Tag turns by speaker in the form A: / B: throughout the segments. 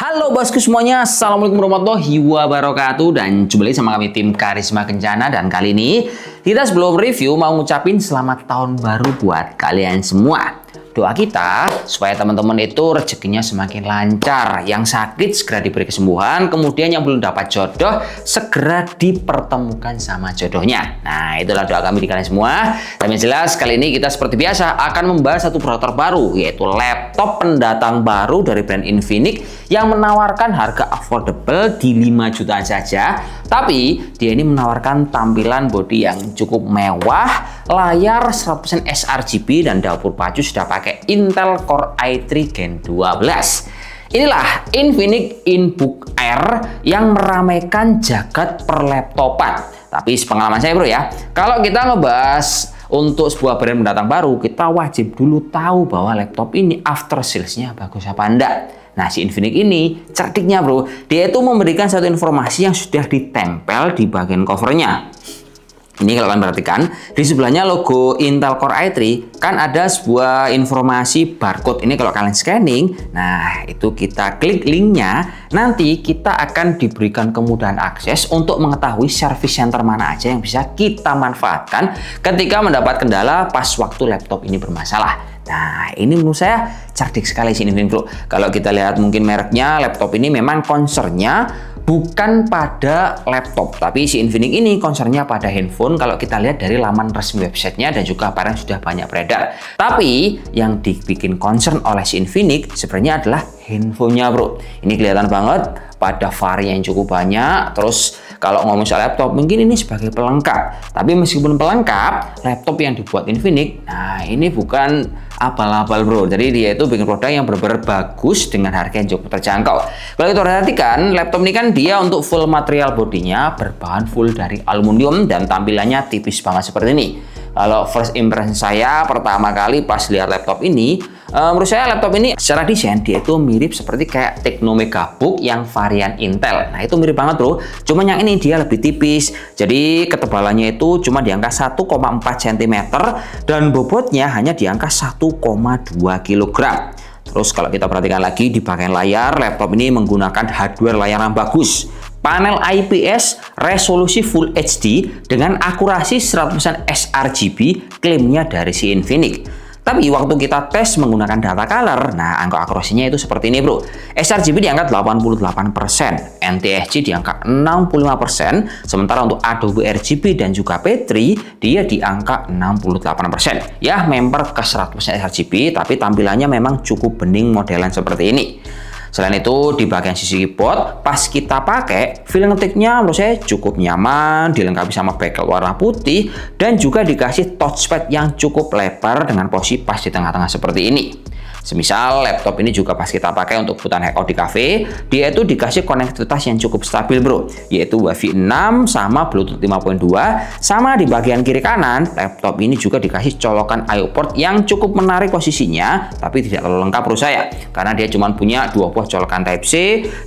A: Halo bosku semuanya, Assalamualaikum warahmatullahi wabarakatuh. Dan jumpa lagi sama kami tim Karisma Kencana. Dan kali ini kita sebelum review mau ngucapin selamat tahun baru buat kalian semua. Doa kita supaya teman-teman itu rezekinya semakin lancar, yang sakit segera diberi kesembuhan, kemudian yang belum dapat jodoh segera dipertemukan sama jodohnya. Nah, itulah doa kami di kalian semua. Dan yang jelas kali ini kita seperti biasa akan membahas satu produk terbaru, yaitu laptop pendatang baru dari brand Infinix yang menawarkan harga affordable di 5 jutaan saja. Tapi dia ini menawarkan tampilan bodi yang cukup mewah, layar 100% sRGB dan dapur pacu sudah pakai Intel Core i3 Gen 12. Inilah Infinix InBook Air yang meramaikan jagat perlaptopan. Tapi sepengalaman saya bro ya, kalau kita ngebahas untuk sebuah brand pendatang baru, kita wajib dulu tahu bahwa laptop ini after sales-nya bagus apa enggak. Nah, si Infinix ini cerdiknya bro, dia itu memberikan satu informasi yang sudah ditempel di bagian covernya. Ini kalau kalian perhatikan, di sebelahnya logo Intel Core i3 kan ada sebuah informasi barcode. Ini kalau kalian scanning, nah itu kita klik linknya, nanti kita akan diberikan kemudahan akses untuk mengetahui service center mana aja yang bisa kita manfaatkan ketika mendapat kendala pas waktu laptop ini bermasalah. Nah, ini menurut saya cerdik sekali sih Infinix Bro. Kalau kita lihat mungkin mereknya, laptop ini memang concernnya bukan pada laptop, tapi si Infinix ini concernnya pada handphone kalau kita lihat dari laman resmi websitenya dan juga apa yang sudah banyak beredar. Tapi yang dibikin concern oleh si Infinix sebenarnya adalah handphonenya bro. Ini kelihatan banget pada varian yang cukup banyak. Terus kalau ngomong soal laptop, mungkin ini sebagai pelengkap. Tapi meskipun pelengkap, laptop yang dibuat Infinix, nah ini bukan abal-abal bro. Jadi dia itu bikin produk yang benar-benar bagus dengan harga yang cukup terjangkau. Kalau kita perhatikan, laptop ini kan dia untuk full material bodinya berbahan full dari aluminium dan tampilannya tipis banget seperti ini. Kalau first impression saya pertama kali pas lihat laptop ini, menurut saya laptop ini secara desain dia itu mirip seperti kayak Tecno Megabook yang varian Intel. Nah itu mirip banget bro, cuman yang ini dia lebih tipis. Jadi ketebalannya itu cuma di angka 1,4 cm dan bobotnya hanya di angka 1,2 kg. Terus kalau kita perhatikan lagi di bagian layar, laptop ini menggunakan hardware layar yang bagus. Panel IPS resolusi Full HD dengan akurasi 100% sRGB klaimnya dari si Infinix. Tapi waktu kita tes menggunakan data color, nah angka akurasinya itu seperti ini bro. sRGB di angka 88%, NTSC di angka 65%, sementara untuk Adobe RGB dan juga P3 dia di angka 68%. Ya member ke 100% sRGB, tapi tampilannya memang cukup bening modelan seperti ini. Selain itu di bagian sisi keyboard pas kita pakai feel ngetiknya menurut saya cukup nyaman, dilengkapi sama backlight warna putih dan juga dikasih touchpad yang cukup lebar dengan posisi pas di tengah-tengah seperti ini. Semisal laptop ini juga pas kita pakai untuk kebutuhan hangout di cafe, dia itu dikasih konektivitas yang cukup stabil bro, yaitu Wi-Fi 6 sama Bluetooth 5.2, sama di bagian kiri kanan laptop ini juga dikasih colokan I/O port yang cukup menarik posisinya, tapi tidak terlalu lengkap bro saya, karena dia cuma punya 2 buah colokan Type C,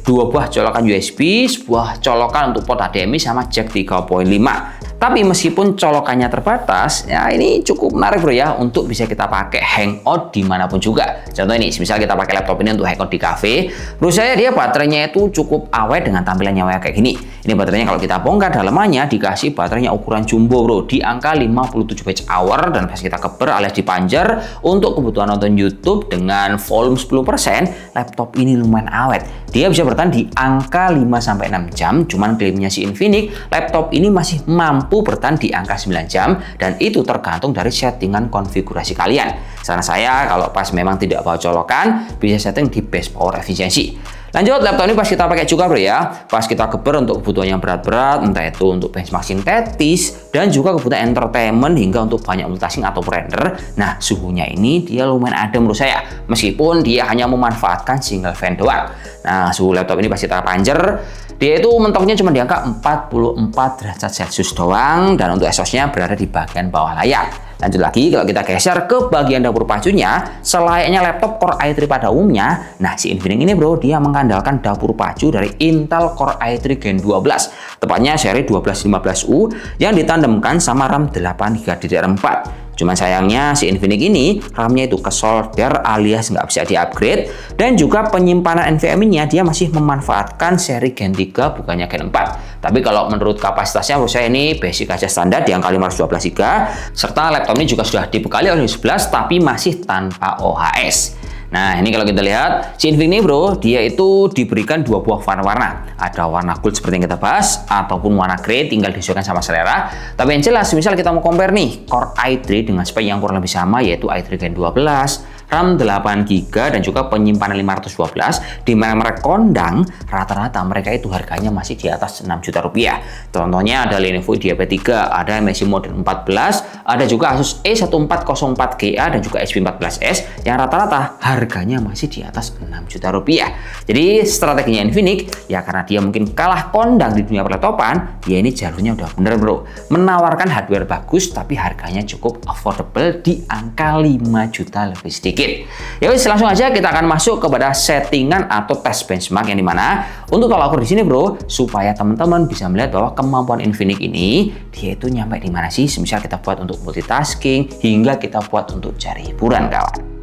A: 2 buah colokan USB, sebuah colokan untuk port HDMI sama jack 3.5. Tapi meskipun colokannya terbatas, ya ini cukup menarik bro ya untuk bisa kita pakai hangout dimanapun juga. Contoh ini, misal kita pakai laptop ini untuk hangout di cafe, menurut saya dia baterainya itu cukup awet dengan tampilannya kayak gini. Ini baterainya kalau kita bongkar dalamannya dikasih baterainya ukuran jumbo bro, di angka 57 Wh dan pas kita keber alias dipanjer untuk kebutuhan nonton YouTube dengan volume 10%, laptop ini lumayan awet. Dia bisa bertahan di angka 5-6 jam, cuman klaimnya si Infinix, laptop ini masih mampu bertahan di angka 9 jam dan itu tergantung dari settingan konfigurasi kalian. Saran saya kalau pas memang tidak bawa colokan, bisa setting di best power efficiency. Lanjut, laptop ini pas kita pakai juga bro ya, pas kita geber untuk kebutuhan yang berat-berat, entah itu untuk benchmark sintetis dan juga kebutuhan entertainment hingga untuk banyak multitasking atau render. Nah suhunya ini dia lumayan adem menurut saya, meskipun dia hanya memanfaatkan single fan doang. Nah suhu laptop ini pas kita panjer, dia itu mentoknya cuma di angka 44 derajat Celcius doang, dan untuk exhaust-nya berada di bagian bawah layar. Lanjut lagi, kalau kita geser ke bagian dapur pacunya, selayaknya laptop Core i3 pada umumnya, nah si Infinix ini bro, dia mengandalkan dapur pacu dari Intel Core i3 Gen 12, tepatnya seri 1215U yang ditandemkan sama RAM 8 GB DDR4. Cuman sayangnya si Infinix ini RAM-nya itu kesolder alias nggak bisa di-upgrade, dan juga penyimpanan NVMe-nya dia masih memanfaatkan seri Gen 3 bukannya Gen 4. Tapi kalau menurut kapasitasnya menurut saya ini basic aja standar di angka 512 GB, serta laptop ini juga sudah dibekali Windows 11 tapi masih tanpa OHS. Nah, ini kalau kita lihat, si Infinix bro, dia itu diberikan dua buah warna. Ada warna gold seperti yang kita bahas, ataupun warna grey, tinggal disesuaikan sama selera. Tapi yang jelas, misal kita mau compare nih, Core i3 dengan spek yang kurang lebih sama, yaitu i3 Gen 12, RAM 8GB, dan juga penyimpanan 512, di merek kondang, rata-rata mereka itu harganya masih di atas 6 juta rupiah. Contohnya ada Lenovo IdeaPad 3, ada MSI Model 14, ada juga Asus E1404GA, dan juga HP 14S, yang rata-rata harganya masih di atas 6 juta rupiah. Jadi strateginya Infinix, ya karena dia mungkin kalah kondang di dunia perlaptopan, ya ini jalurnya udah bener bro. Menawarkan hardware bagus, tapi harganya cukup affordable di angka 5 juta lebih sedikit. Ya wis, langsung aja kita akan masuk kepada settingan atau tes benchmark, yang dimana untuk tolak ukur di sini bro, supaya teman-teman bisa melihat bahwa kemampuan Infinix ini dia itu nyampe di mana sih. Misal kita buat untuk multitasking, hingga kita buat untuk cari hiburan kawan.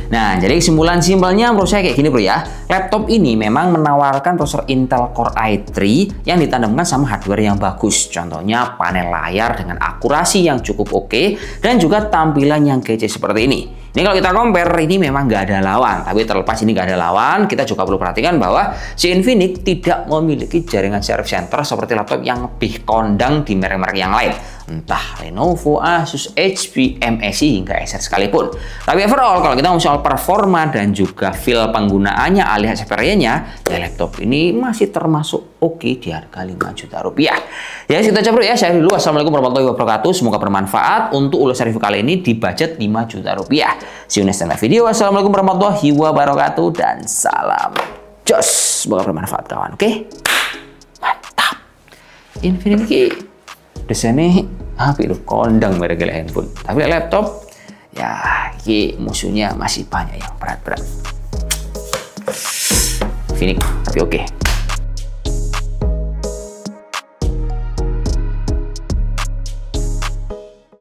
A: Nah, jadi kesimpulan simpelnya menurut saya kayak gini bro ya. Laptop ini memang menawarkan prosesor Intel Core i3 yang ditandemkan sama hardware yang bagus. Contohnya panel layar dengan akurasi yang cukup oke, dan juga tampilan yang kece seperti ini. Ini kalau kita compare, ini memang nggak ada lawan. Tapi terlepas ini nggak ada lawan, kita juga perlu perhatikan bahwa si Infinix tidak memiliki jaringan service center seperti laptop yang lebih kondang di merek-merek yang lain. Entah Lenovo, Asus, HP, MSI, hingga Acer sekalipun. Tapi overall, kalau kita ngomong soal performa dan juga feel penggunaannya alias experience-nya, ya laptop ini masih termasuk oke di harga 5 juta rupiah. Ya, kita coba ya. Saya dulu. Assalamualaikum warahmatullahi wabarakatuh. Semoga bermanfaat. Untuk ulasan review kali ini di budget 5 juta rupiah. See you next video. Wassalamualaikum warahmatullahi wabarakatuh, dan salam jos. Semoga bermanfaat kawan. Oke, mantap. Infinix ini desainnya HP itu kondang merek handphone. Tapi laptop ya ini musuhnya masih banyak yang berat-berat. Infinix tapi oke.